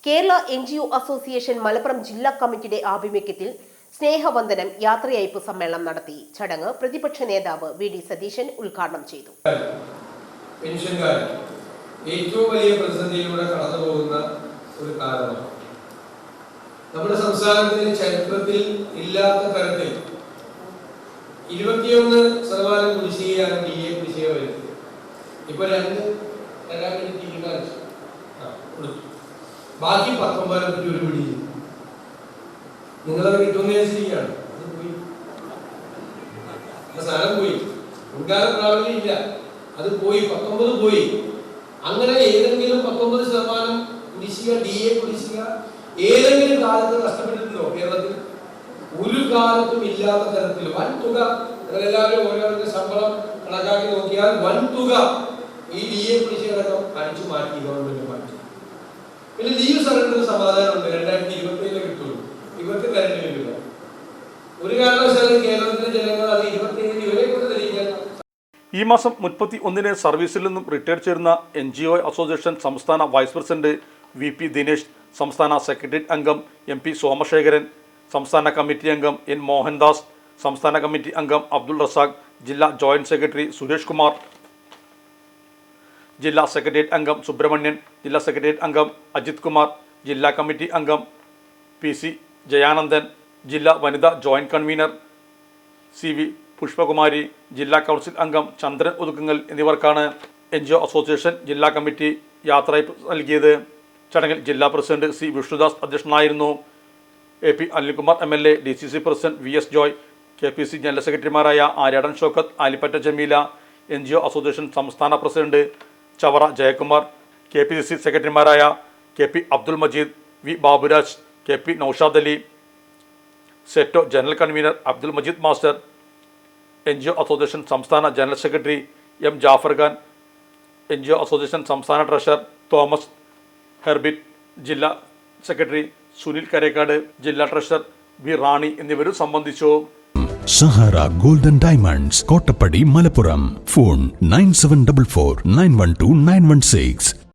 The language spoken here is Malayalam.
കേരള NGO അസോസിയേഷൻ മലപ്പുറം ജില്ലാ കമ്മിറ്റിയുടെ ആഭിമുഖ്യത്തിൽ സ്നേഹവന്ദനം യാത്രയയപ്പ് സമ്മേളനം നടത്തി. ചടങ്ങ് പ്രതിപക്ഷ നേതാവ് VD സതീശൻ ഉദ്ഘാടനം ചെയ്തു. പെൻഷൻകാർ ഏറ്റവും വലിയ പ്രതിസന്ധിയിലൂടെ കടന്നുപോകുന്ന ഒരു കാലമാണ്. നമ്മുടെ സംസ്ഥാനത്തിന്റെ ചരിത്രത്തിൽ ഇല്ലാത്ത തരത്തിൽ 21% കുടിശ്ശികയാണ് DA കുടിശ്ശിക വരുന്നത്. ഇപ്പൊ 2 തരാൻ വേണ്ടി തീരുമാനിച്ചു. ബാക്കി 19 ഒരു പിടി നിങ്ങളത് കിട്ടുന്ന ശരിയാണ്. അത് പോയി, സാധനം പോയി, ഉദ്ഘാടന പ്രാബല്യം ഇല്ല, അത് പോയി, 19 പോയി. അങ്ങനെ ഏതെങ്കിലും 19% കുടിശ്ശിക DA കുടിശ്ശിക ഏതെങ്കിലും കാലത്ത് നഷ്ടപ്പെട്ടിട്ടുണ്ടോ കേരളത്തിൽ? ഒരു കാലത്തും ഇല്ലാത്ത തരത്തിൽ വൻ തുക. എല്ലാവരും ഓരോരുടെ ശമ്പളം കണക്കാക്കി നോക്കിയാൽ വൻ തുക ഈ DA കുടിശ്ശിക അടിച്ചു മാറ്റി ഗവൺമെന്റ് മാറ്റി. പിന്നെ ലീവ് സറണ്ടർ സമാധാനമുണ്ട്, 2027 കിട്ടുള്ളൂ. ഇവർക്ക് കരണ്ട് വരില്ല. ഒരു കാരണവശാലും കേരളത്തിലെ ജനങ്ങൾ അത് 27 വരെ കൊണ്ട് തെളിയിക്കാൻ. ഈ മാസം 31 സർവീസിൽ നിന്നും റിട്ടയർ ചേരുന്ന NGO അസോസിയേഷൻ സംസ്ഥാന വൈസ് പ്രസിഡന്റ് VP ദിനേശ്, സംസ്ഥാന സെക്രട്ടേറിയറ്റ് അംഗം MP സോമശേഖരൻ, സംസ്ഥാന കമ്മിറ്റി അംഗം N മോഹൻദാസ്, സംസ്ഥാന കമ്മിറ്റി അംഗം അബ്ദുൾ റസാഖ്, ജില്ലാ ജോയിന്റ് സെക്രട്ടറി സുരേഷ് കുമാർ, ജില്ലാ സെക്രട്ടേറിയറ്റ് അംഗം സുബ്രഹ്മണ്യൻ, ജില്ലാ സെക്രട്ടേറിയറ്റ് അംഗം അജിത് കുമാർ, ജില്ലാ കമ്മിറ്റി അംഗം PC ജയാനന്ദൻ, ജില്ലാ വനിതാ ജോയിന്റ് കൺവീനർ CV പുഷ്പകുമാരി, ജില്ലാ കൗൺസിൽ അംഗം ചന്ദ്രൻ ഒതുക്കുങ്ങൽ എന്നിവർക്കാണ് NGO അസോസിയേഷൻ ജില്ലാ കമ്മിറ്റി യാത്രയയപ്പ് നൽകിയത്. ചടങ്ങിൽ ജില്ലാ പ്രസിഡന്റ് C വിഷ്ണുദാസ് അധ്യക്ഷനായിരുന്നു. AP Anilkumar MLA, DCC president VS Joy, KPC general സെക്രട്ടറിമാരായ ആര്യാടൻ ഷൗക്കത്ത്, ആലിപ്പറ്റ ജമീല, NGO അസോസിയേഷൻ സംസ്ഥാന പ്രസിഡന്റ് ചവറ ജയകുമാർ, KPCC സെക്രട്ടറിമാരായ KP Abdul Majeed, V Baburaj, KP Noushad Ali, SETO general convener Abdul Majeed master, NGO association സംസ്ഥാന general secretary M Jafar Khan, NGO association സംസ്ഥാന ട്രഷറർ തോമസ് ഹെർബിറ്റ്, ജില്ലാ സെക്രട്ടറി സുനിൽ കരേക്കാട്, ജില്ലാ ട്രഷറർ V റാണി എന്നിവരും സംബന്ധിച്ചു. Sahara golden diamonds, Kottappadi, Malappuram. Phone 9744 912 916.